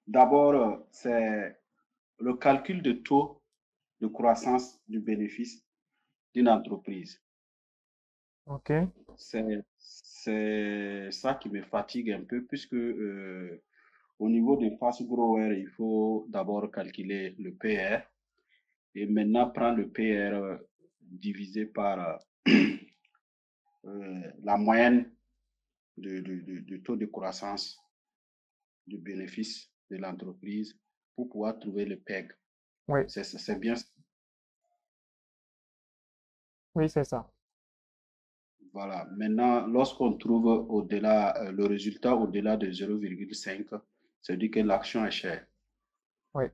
D'abord, c'est le calcul de taux de croissance du bénéfice d'une entreprise. Ok, C'est ça qui me fatigue un peu puisque au niveau des fast growers, il faut d'abord calculer le PR et maintenant prendre le PR divisé par la moyenne du taux de croissance du bénéfice de l'entreprise pour pouvoir trouver le PEG. oui, C'est bien. oui, c'est ça. Voilà. Maintenant, lorsqu'on trouve au-delà, le résultat au-delà de 0,5, ça dit que l'action est chère. Oui,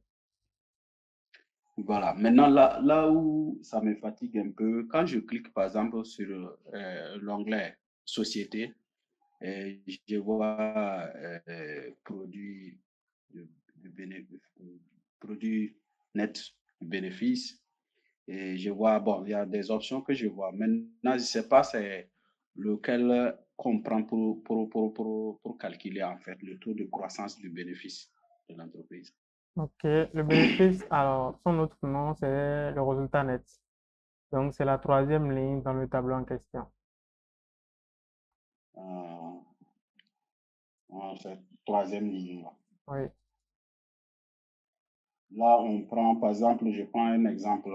Voilà. Maintenant, là où ça me fatigue un peu, quand je clique par exemple sur l'onglet Société, je vois produits de, produits nets de bénéfices et je vois, bon, il y a des options que je vois. Maintenant, je ne sais pas c'est lequel qu'on prend pour calculer en fait le taux de croissance du bénéfice de l'entreprise. ok. Le bénéfice, alors, son autre nom, c'est le résultat net. Donc, c'est la troisième ligne dans le tableau en question. Euh, Cette troisième ligne. Oui, Là, on prend, par exemple, je prends un exemple.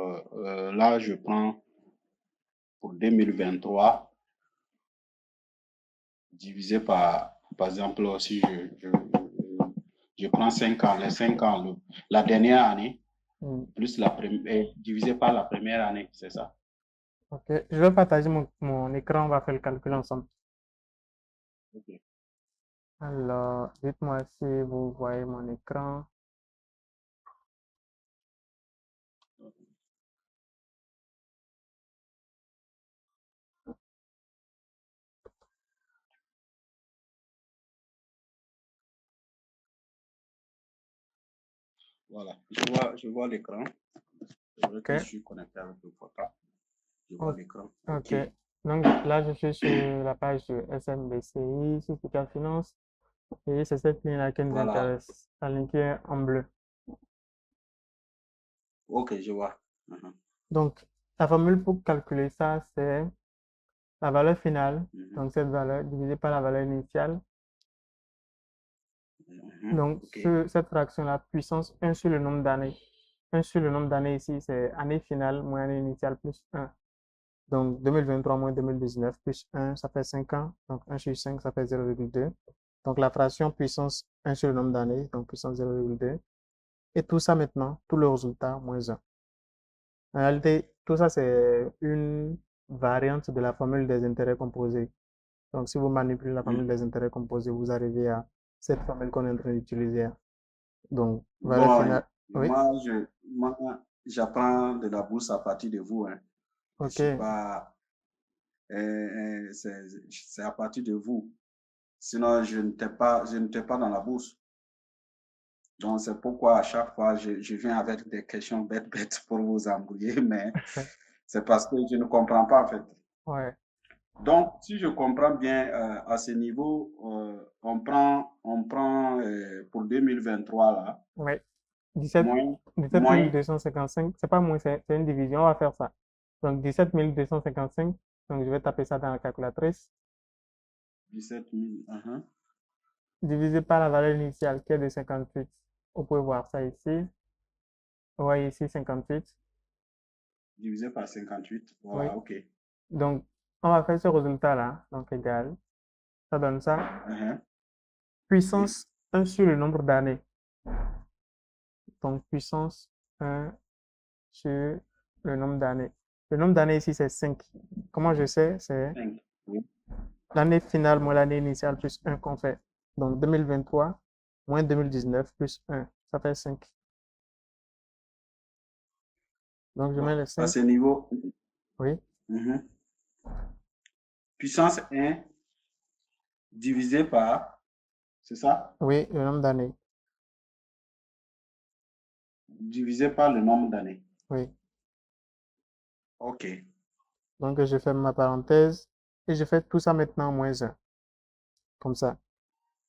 Là, je prends pour 2023, divisé par exemple, si je prends 5 ans, les 5 ans, la dernière année, mm, plus la première, divisé par la première année, c'est ça? ok. Je vais partager mon écran, on va faire le calcul ensemble. Ok. Alors, dites-moi si vous voyez mon écran. Voilà, je vois l'écran. C'est vrai que je Ok, suis connecté avec le portable. Je vois o- l'écran. ok. OK. Donc, là, je suis sur la page de SMBCI, sur Super Finance. Et c'est cette ligne-là qui nous Voilà. intéresse, la ligne qui est en bleu. OK, je vois. Mhm, Donc, la formule pour calculer ça, c'est la valeur finale, mhm, donc cette valeur divisée par la valeur initiale. mhm. Donc, OK. sur cette fraction-là, puissance 1 sur le nombre d'années. 1 sur le nombre d'années ici, c'est année finale moins année initiale plus 1. Donc, 2023 moins 2019 plus 1, ça fait 5 ans. Donc, 1 sur 5, ça fait 0,2. Donc, la fraction puissance 1 sur le nombre d'années, donc puissance 0,2. Et tout ça maintenant, tout le résultat moins 1. En réalité, tout ça, c'est une variante de la formule des intérêts composés. Donc, si vous manipulez la formule Mhm. des intérêts composés, vous arrivez à cette formule qu'on est en train d'utiliser. Donc, valeur Bon, finale. Oui, moi, j'apprends de la bourse à partir de vous, hein. Je ok. suis pas, c'est à partir de vous. Sinon, je n'étais pas dans la bourse. Donc, c'est pourquoi à chaque fois, je viens avec des questions bêtes, bêtes pour vous embrouiller, mais c'est parce que je ne comprends pas, en fait. Ouais, Donc, si je comprends bien, à ce niveau, on prend pour 2023, là, ouais. 17, moins, 17 moins 255, c'est pas moins, c'est une division, on va faire ça. Donc, 17 255, donc je vais taper ça dans la calculatrice, 17 000, divisé par la valeur initiale qui est de 58. Vous pouvez voir ça ici. Vous voyez ici 58. divisé par 58. Oui. Voilà, OK. Donc, on va faire ce résultat-là, donc égal. Ça donne ça. Mhm. Oui. Puissance 1 sur le nombre d'années. Donc, puissance 1 sur le nombre d'années. Le nombre d'années ici, c'est 5. Comment je sais? C'est 5. Oui. l'année finale moins l'année initiale plus 1 qu'on fait. Donc, 2023 moins 2019 plus 1. Ça fait 5. Donc, je Bon, mets le à 5. ce niveau, Oui, mhm. Puissance 1 divisé par, c'est ça? oui, le nombre d'années. Divisé par le nombre d'années. Oui. OK. Donc, je ferme ma parenthèse et je fais tout ça maintenant moins 1. Comme ça.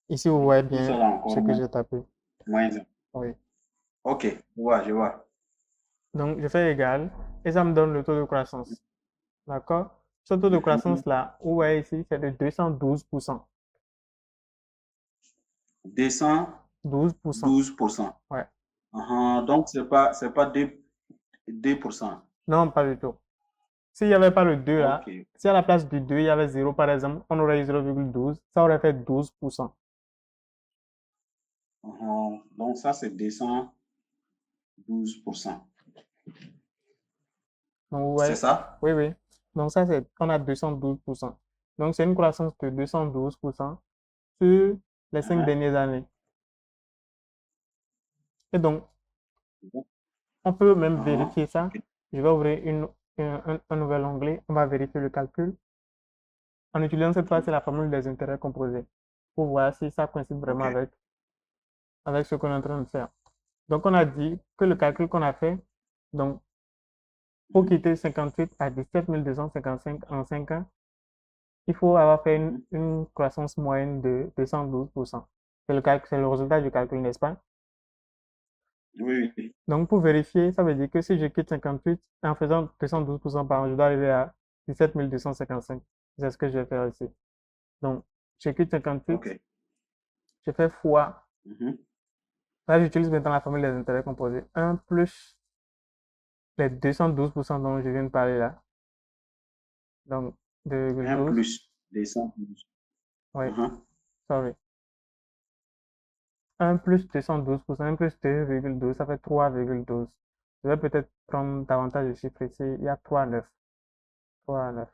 Ici, vous Oui. voyez Tout bien ça là ce encore que moins. j'ai tapé. Moins 1. Oui. Ok, je vois. Donc, je fais égal et ça me donne le taux de croissance. D'accord? Ce taux de croissance-là, vous voyez ici, c'est de 212%. 212%. 12%. Ouais. Donc, c'est pas 2%. Non, pas du tout. S'il n'y avait pas le 2 là, Ok. si à la place du 2, il y avait 0 par exemple, on aurait eu 0,12, ça aurait fait 12%. Donc, ça, c'est 212%. Donc, vous C'est voyez, ça? oui, oui. Donc, ça, c'est, on a 212%. Donc, c'est une croissance de 212% sur les 5 Uh-huh. dernières années. Et donc, on peut même vérifier ça. Ok. Je vais ouvrir un nouvel onglet. On va vérifier le calcul. En utilisant cette fois, c'est la formule des intérêts composés pour voir si ça coïncide vraiment Ok. avec ce qu'on est en train de faire. Donc, on a dit que le calcul qu'on a fait, donc, pour quitter 58 à 17 255 en 5 ans, il faut avoir fait une croissance moyenne de 212%. C'est le résultat du calcul, n'est-ce pas? Oui, oui. Donc, pour vérifier, ça veut dire que si je quitte 58 en faisant 212% par an, je dois arriver à 17 255. C'est ce que je vais faire ici. Donc, je quitte 58, Ok. je fais fois. Mhm. Là, j'utilise maintenant la formule des intérêts composés. 1 plus les 212% dont je viens de parler là. Donc, 1 2,12. plus 212. Oui, Uh-huh. sorry. 1 plus 212%, 1 plus 2,12, ça fait 3,12. Je vais peut-être prendre davantage de chiffres ici. Il y a 3,9. 3,9.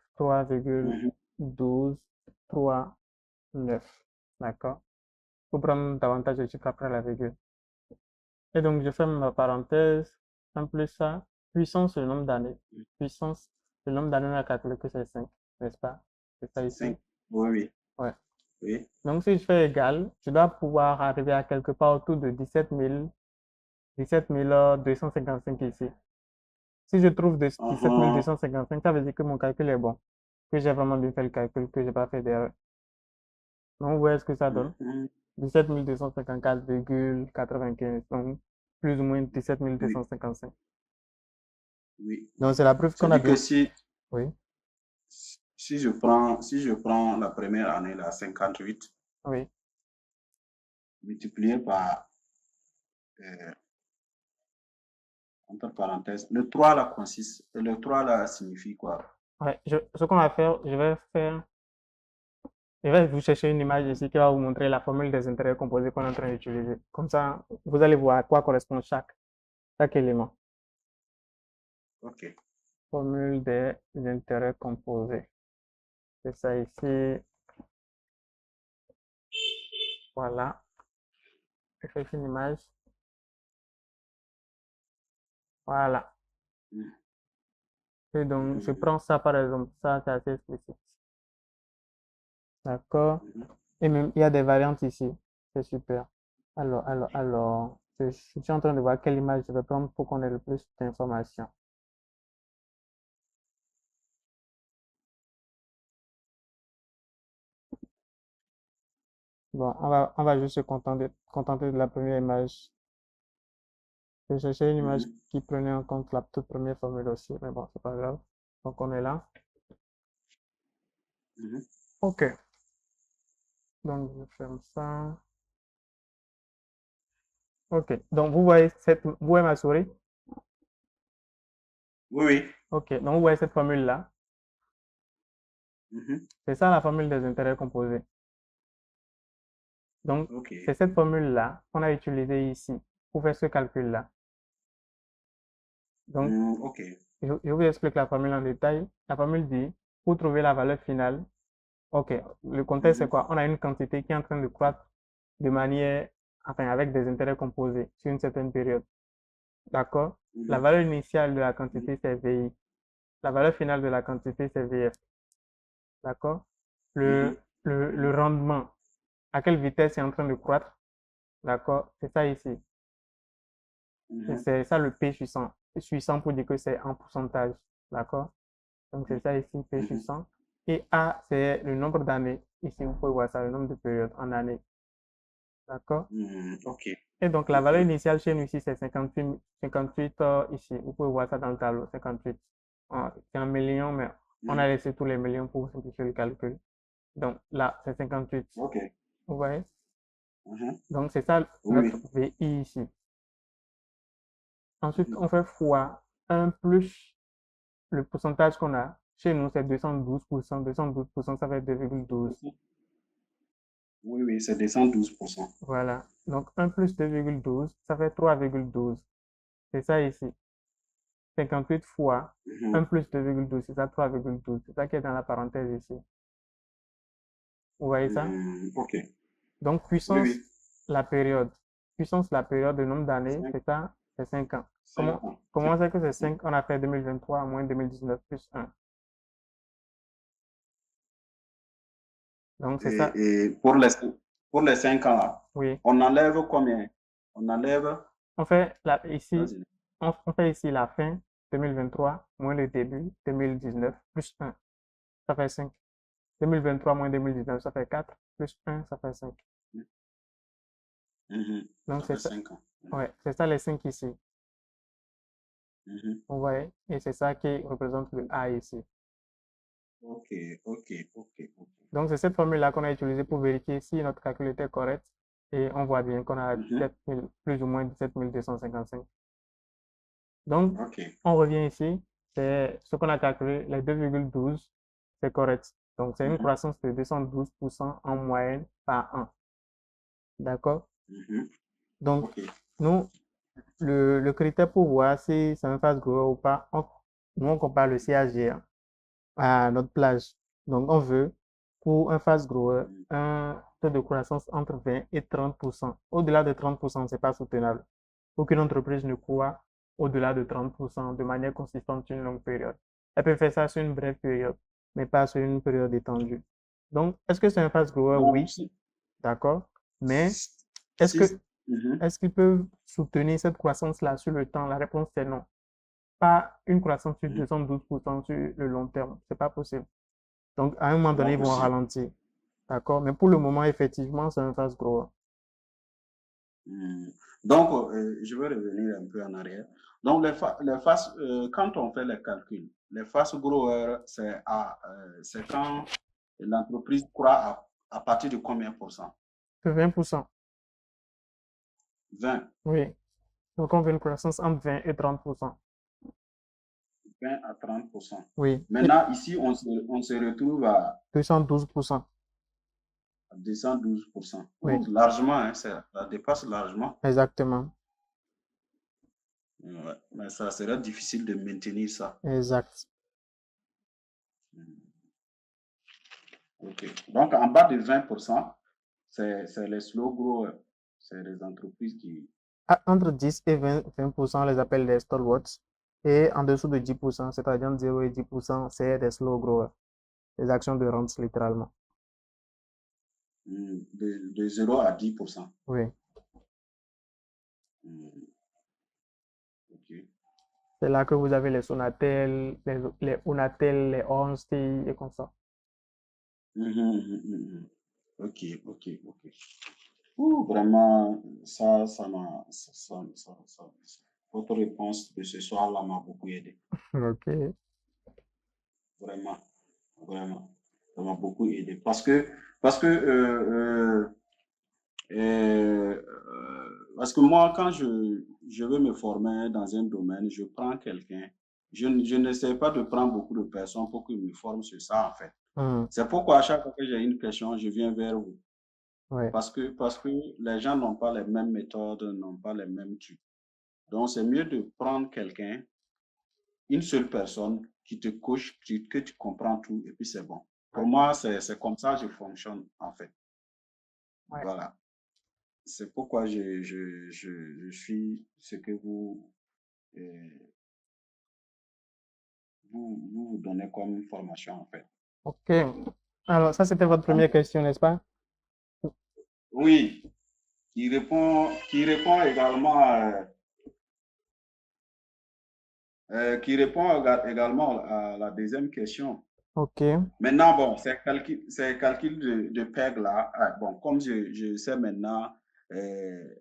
Mhm. 3,12, 3,9. D'accord? Pour prendre davantage de chiffres après la virgule. Et donc, je ferme ma parenthèse. En plus ça, puissance, le nombre d'années. Puissance, le nombre d'années, on a calculé que c'est 5, n'est-ce pas? C'est ça ici. 5. Oui, oui. Ouais. Oui. Donc, si je fais égal, je dois pouvoir arriver à quelque part autour de 17 255 ici. Si je trouve 17 Uh-huh. 255, ça veut dire que mon calcul est bon, que j'ai vraiment bien fait le calcul, que j'ai pas fait d'erreur. Donc, vous voyez ce que ça donne? Mhm. 17 254,95, donc plus ou moins 17 Oui, 255. oui. Donc, c'est la preuve qu'on a C'est-à-dire que bien. Oui, si je prends la première année, là, 58, oui. multiplié par, euh, entre parenthèses, le 3 là consiste, le 3 là signifie quoi? Ouais, ce qu'on va faire, je vais vous chercher une image ici qui va vous montrer la formule des intérêts composés qu'on est en train d'utiliser. Comme ça, vous allez voir à quoi correspond chaque élément. Ok. Formule des intérêts composés. C'est ça ici. Voilà. Je fais une image. Voilà. Et donc, je prends ça par exemple. Ça, c'est assez explicite. D'accord. Et même, il y a des variantes ici. C'est super. Alors, je suis en train de voir quelle image je vais prendre pour qu'on ait le plus d'informations. Bon, on va juste se contenter de la première image. Je cherchais une image qui prenait en compte la toute première formule aussi, mais bon, c'est pas grave. Donc, on est là. OK. Donc, je ferme ça. OK. Donc, vous voyez ma souris? Oui, oui. OK. Donc, vous voyez cette formule-là? Mhm. C'est ça la formule des intérêts composés. Donc, Ok. c'est cette formule-là qu'on a utilisée ici pour faire ce calcul-là. Donc, Ok. je vous explique la formule en détail. La formule dit, pour trouver la valeur finale, OK, le contexte c'est quoi? On a une quantité qui est en train de croître de manière, enfin, avec des intérêts composés sur une certaine période. D'accord? La valeur initiale de la quantité, c'est VI. La valeur finale de la quantité, c'est VF. D'accord? Le rendement, à quelle vitesse c'est en train de croître? D'accord? C'est ça ici. Et c'est ça le P sur 100. P sur 100 pour dire que c'est en pourcentage. D'accord? Donc c'est ça ici, P sur 100. Et A, c'est le nombre d'années. Ici, vous pouvez voir ça, le nombre de périodes en années. D'accord? Ok. Et donc, la valeur Ok. initiale chez nous ici, c'est 58 ici. Vous pouvez voir ça dans le tableau, 58. C'est un million, mais on a Mhm. laissé tous les millions pour simplifier le calcul. Donc, là, c'est 58. Ok. Vous voyez? Mhm. Donc, c'est ça Oui, notre oui. VI ici. Ensuite, Mhm. on fait fois 1 plus le pourcentage qu'on a. Chez nous, c'est 212%. 212%, ça fait 2,12. Mhm. Oui, oui, c'est 212%. Voilà. Donc, 1 plus 2,12, ça fait 3,12. C'est ça ici. 58 fois 1 Mhm. plus 2,12, c'est ça 3,12. C'est ça qui est dans la parenthèse ici. Vous voyez ça? Ok. Donc, Oui, puissance, oui. la période. Puissance, la période, le nombre d'années, 5, c'est ça, c'est 5 ans. 5 ans. Comment on sait que c'est Mhm. 5? On a fait 2023 moins 2019 plus 1. Donc, c'est ça. Et pour les 5 ans, là, Oui. on enlève combien? On enlève, On fait ici, vas-y. on fait ici la fin 2023 moins le début 2019 plus 1. Ça fait 5. 2023 moins 2019, ça fait 4. Plus 1, ça fait 5. Mhm. Donc, Ça c'est fait ça. 5 ans. Mhm. Ouais, c'est ça les 5 ici. Mhm. Vous voyez? Et c'est ça qui représente le A ici. Ok, ok, ok, ok. Donc, c'est cette formule-là qu'on a utilisée pour vérifier si notre calcul était correct. Et on voit bien qu'on a Mhm. 17 000, plus ou moins 17 255. Donc, Ok. on revient ici. C'est ce qu'on a calculé, les 2,12, c'est correct. Donc, c'est une Mhm. croissance de 212% en moyenne par an. D'accord? Mhm. Donc, Ok. nous, le critère pour voir si c'est un fast grower ou pas, nous, on compare le CAG à notre plage. Donc, on veut, pour un fast grower, Mhm. un taux de croissance entre 20 et 30%. Au-delà de 30%, ce n'est pas soutenable. Aucune entreprise ne croit au-delà de 30% de manière consistante sur une longue période. Elle peut faire ça sur une brève période, mais pas sur une période étendue. Donc, est-ce que c'est un fast grower? Donc, Oui, d'accord. Mais est-ce que si, mhm. est-ce qu'ils peuvent soutenir cette croissance-là sur le temps? La réponse est non. Pas une croissance sur Mhm. 212% sur le long terme. C'est pas possible. Donc, à un moment C'est pas donné, ils vont possible. ralentir. D'accord? Mais pour le moment, effectivement, c'est un fast grower. Mhm. Donc, je vais revenir un peu en arrière. Donc, quand on fait les calculs, les fast growers, c'est quand l'entreprise croît à partir de combien pour cent? 20%. 20, Oui. Donc, on veut une croissance entre 20 et 30%. 20 à 30%. Oui. Et Maintenant, ici, on se retrouve à 212%. 212%. Oui. Ouh, largement, hein, ça dépasse largement. Exactement. Ouais, mais ça serait difficile de maintenir ça. Exact. OK. Donc, en bas de 20%, c'est les slow growers. C'est les entreprises qui. Entre 10 et 20%, on les appelle les stalwarts. Et en dessous de 10%, c'est-à-dire entre 0 et 10%, c'est des slow growers. Des actions de rente, littéralement. De 0 à 10%. Oui. OK. C'est là que vous avez les Sonatel, les Unatel, les Ornstein et comme ça. OK, OK, OK. Ouh, vraiment, votre réponse de ce soir-là m'a beaucoup aidé. Ok. Vraiment, vraiment. Ça m'a beaucoup aidé. Parce que moi, quand je veux me former dans un domaine, je prends quelqu'un. Je n'essaie pas de prendre beaucoup de personnes pour qu'ils me forment sur ça, en fait. Hmm. C'est pourquoi à chaque fois que j'ai une question, je viens vers vous. Ouais. Parce que les gens n'ont pas les mêmes méthodes, n'ont pas les mêmes trucs. Donc, c'est mieux de prendre quelqu'un, une seule personne qui te couche, que tu comprends tout, et puis c'est bon. Pour Ouais. moi, c'est comme ça que je fonctionne, en fait. Ouais. Voilà. C'est pourquoi je suis ce que euh, vous donnez comme formation, en fait. Ok. Alors, ça, c'était votre première question, n'est-ce pas? Oui, qui répond également également à la deuxième question. Ok. Maintenant, bon, ces calculs de PEG là, bon, comme je sais maintenant, euh,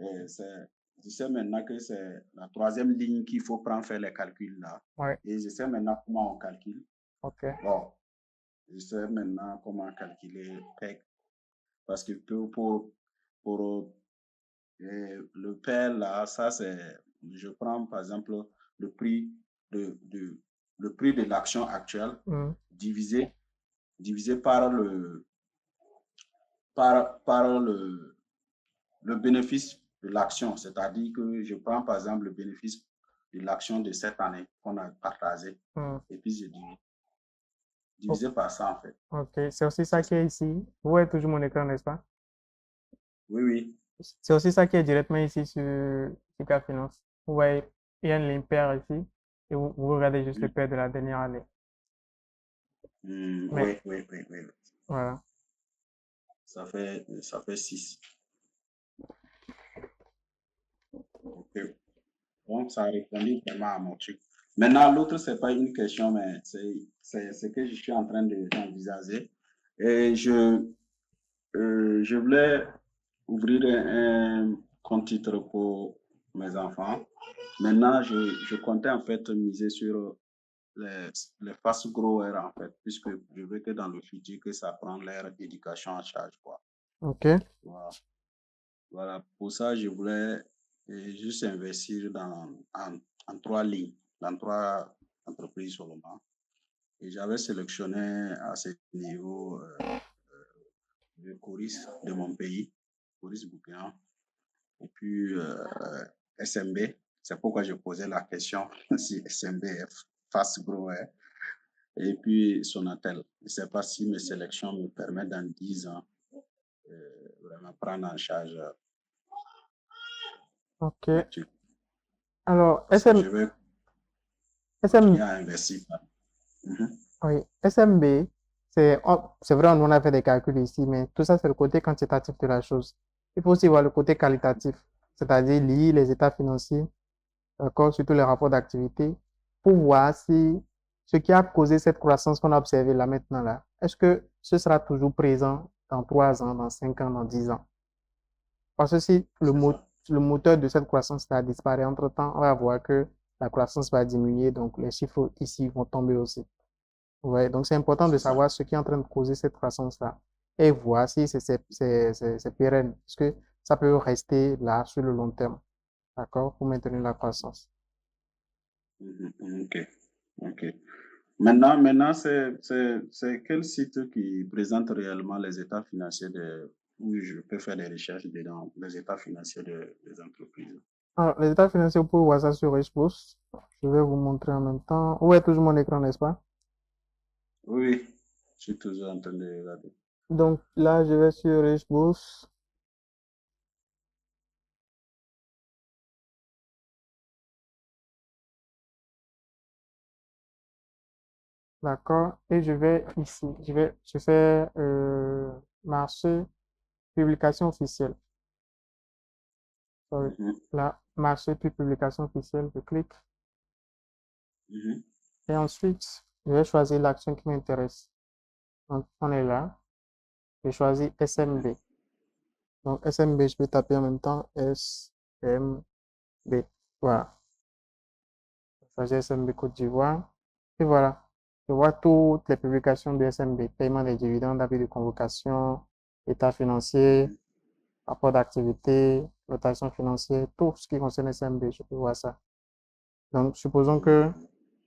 Je sais maintenant que c'est la troisième ligne qu'il faut prendre faire les calculs là. Ouais, Et je sais maintenant comment on calcule. ok. Bon, je sais maintenant comment calculer PEG. Parce que pour le PEL là, ça c'est, je prends par exemple le prix le prix de l'action actuelle Mhm. divisé par par le bénéfice de l'action. C'est-à-dire que je prends par exemple le bénéfice de l'action de cette année qu'on a partagé Mhm. et puis je O- divisé par ça en fait. Ok, c'est aussi ça C'est qui ça. est ici. Vous voyez toujours mon écran, n'est-ce pas? Oui, oui. C'est aussi ça qui est directement ici sur Sika Finance. Vous voyez, il y a une ligne paire ici et vous regardez juste le paire de la dernière année. Mais Oui, oui, oui, oui. voilà. Ça fait 6. Ok. Donc, ça a répondu vraiment à mon truc. Maintenant, l'autre, c'est pas une question, mais c'est ce que je suis en train d'envisager. Et je voulais ouvrir un compte titre pour mes enfants. Maintenant, je comptais en fait miser sur les fast growers en fait, puisque je veux que dans le futur, que ça prend leur éducation en charge, quoi. Ok. Voilà. Voilà. Pour ça, je voulais juste investir en 3 lignes, dans 3 entreprises seulement. Et j'avais sélectionné à ce niveau le Coris de mon pays, Coris Bouquin, et puis SMB. C'est pourquoi je posais la question si SMB est fast grower. Et puis Sonatel. Je ne sais pas si mes sélections me permettent dans 10 ans vraiment prendre en charge Ok. mes trucs. Alors, Parce que je vais continuer SM, à investir. Mhm. oui, SMB, c'est vrai, on a fait des calculs ici, mais tout ça, c'est le côté quantitatif de la chose. Il faut aussi voir le côté qualitatif, c'est-à-dire lire les états financiers, d'accord, surtout les rapports d'activité, pour voir si ce qui a causé cette croissance qu'on a observée là maintenant, là, est-ce que ce sera toujours présent dans 3 ans, dans 5 ans, dans 10 ans? Parce que si C'est ça. le moteur de cette croissance-là disparaît entre-temps, on va voir que la croissance va diminuer, donc les chiffres ici vont tomber aussi. Ouais, donc c'est important de C'est ça. savoir ce qui est en train de causer cette croissance-là et voir si c'est pérenne, parce que ça peut rester là sur le long terme, d'accord, pour maintenir la croissance. Ok. Ok. Maintenant c'est quel site qui présente réellement les états financiers où je peux faire des recherches dedans, les états financiers des entreprises. Alors, les états financiers, vous pouvez voir ça sur Richeboost. Je vais vous montrer en même temps. Où est toujours mon écran, n'est-ce pas? Oui, oui. Je suis toujours en train de regarder. Donc là, je vais sur Richeboost, d'accord, et je vais ici, je fais marché, publication officielle. Sorry. Mhm. Là, marché, puis publication officielle, je clique. Mhm. Et ensuite, je vais choisir l'action qui m'intéresse. Donc, on est là. Je choisis Mhm. SMB. Donc, SMB, je peux taper en même temps SMB. Voilà. Je choisis SMB Côte d'Ivoire. Et voilà. Je vois toutes les publications de SMB. Paiement des dividendes, avis de convocation, état financier, Mhm. rapport d'activité, rotation financière, tout ce qui concerne SMB, je peux voir ça. Donc, supposons que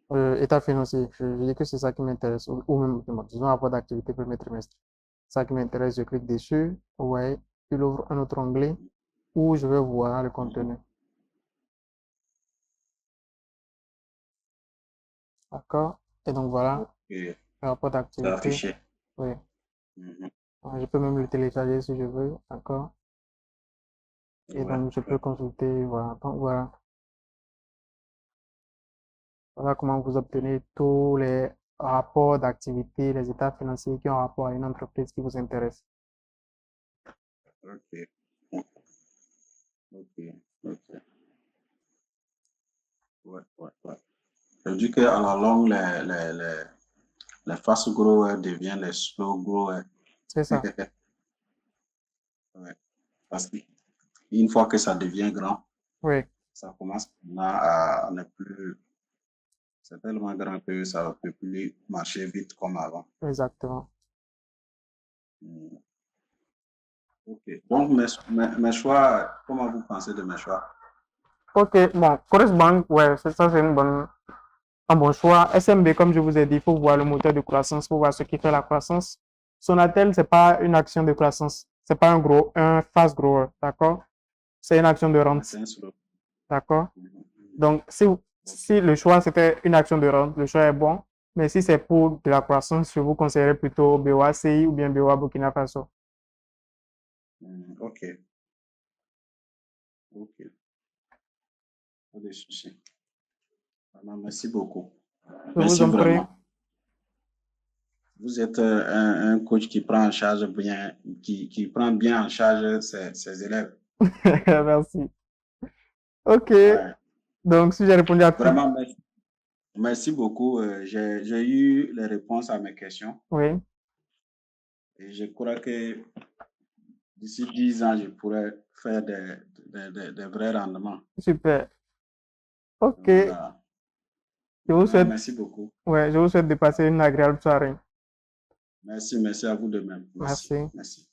Mhm. état financier, je dis que c'est ça qui m'intéresse, ou même, disons, rapport d'activité pour mes trimestres. Ça qui m'intéresse, je clique dessus. Ouais, il ouvre un autre onglet où je vais voir le Mhm. contenu. D'accord? Et donc voilà, Ok. le rapport C'est d'activité. affiché. Oui. Mhm. Je peux même le télécharger si je veux. D'accord? Et Ouais, donc je peux ouais. consulter. Voilà. Donc voilà. Voilà comment vous obtenez tous les rapports d'activité, les états financiers qui ont rapport à une entreprise qui vous intéresse. Ok. Ok. Ok. Ouais, ouais, ouais. Je dis qu'à la longue, les fast growers deviennent les slow growers. C'est ça. Ouais. Parce que une fois que ça devient grand, Oui, ça commence maintenant à ne plus. C'est tellement grand que ça ne peut plus marcher vite comme avant. exactement. Hmm. Ok. Donc, mes choix, comment vous pensez de mes choix? Ok, bon, Bank, ouais, ça c'est un bon choix. SMB, comme je vous ai dit, il faut voir le moteur de croissance, il faut voir ce qui fait la croissance. Sonatel, c'est pas une action de croissance, c'est pas un fast grower, d'accord? C'est une action de rente, C'est un slow. d'accord? Mhm. Donc, si le choix c'était une action de rente, le choix est bon. Mais si c'est pour de la croissance, je vous conseillerais plutôt BOA CI ou bien BOA Burkina Faso. Ok, ok, pas de souci. Vraiment, merci beaucoup. Je vous Merci en prie. vraiment. Vous êtes un coach qui prend en charge bien, qui prend bien en charge ses élèves. Merci. Ok, Ouais. donc si j'ai répondu à tout, Vraiment, merci beaucoup. J'ai eu les réponses à mes questions oui, et je crois que d'ici 10 ans, je pourrais faire des vrais rendements. super. Ok, Voilà. je vous Vraiment, souhaite, merci beaucoup. ouais, je vous souhaite de passer une agréable soirée. Merci à vous de même. Merci. Merci. Merci.